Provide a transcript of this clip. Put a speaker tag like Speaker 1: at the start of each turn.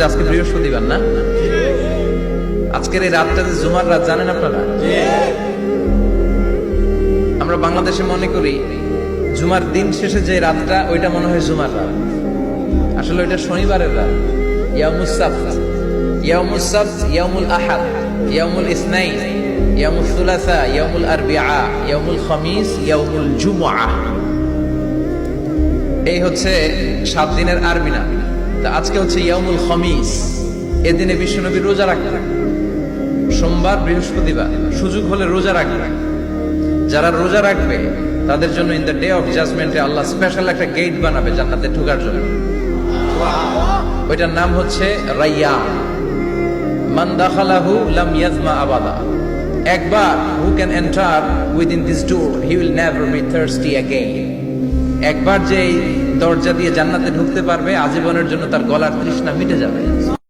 Speaker 1: যে আজকে বৃহস্পতিবার না, আজকের এই রাতটা যে জুমার রাত, জানেন আপনারা? আমরা বাংলাদেশে মনে করি জুমার দিন শেষে যে রাতটা ওইটা মনে হয় জুমার রাত, আসলে ওইটা শনিবারের রাত। ইয়াউমুস সাবত, ইয়াউমুস সাবত, ইয়াউমুল আহাদ, ইয়াউমুল ইসনাইন, ইয়াউমুল সুলাসা, ইয়াউমুল আরবিআ, ইয়াউমুল খামিস, ইয়াউমুল জুমআ। এই হচ্ছে 7 দিনের আরবি নাম। তা আজকে হচ্ছে ইয়াউমুল খামিস। এদিনে বিশ্বনবী রোজা রাখবেন, সোমবার বৃহস্পতিবার, সুযোগ হলে রোজা রাখবেন। যারা রোজা রাখবে তাদের জন্য ইন দ্য ডে অফ জাজমেন্টে আল্লাহ স্পেশাল একটা গেট বানাবে জান্নাতে ঢোকার জন্য। ওইটার নাম হচ্ছে রাইয়ান। মান দাখালাহু লাম ইয়াজমা আবাদা। একবার who can enter within this door he will never be thirsty again. একবার যে দরজা দিয়ে জান্নাতে ঢুকতে পারবে আজীবনের জন্য তার গলার তৃষ্ণা মিটে যাবে।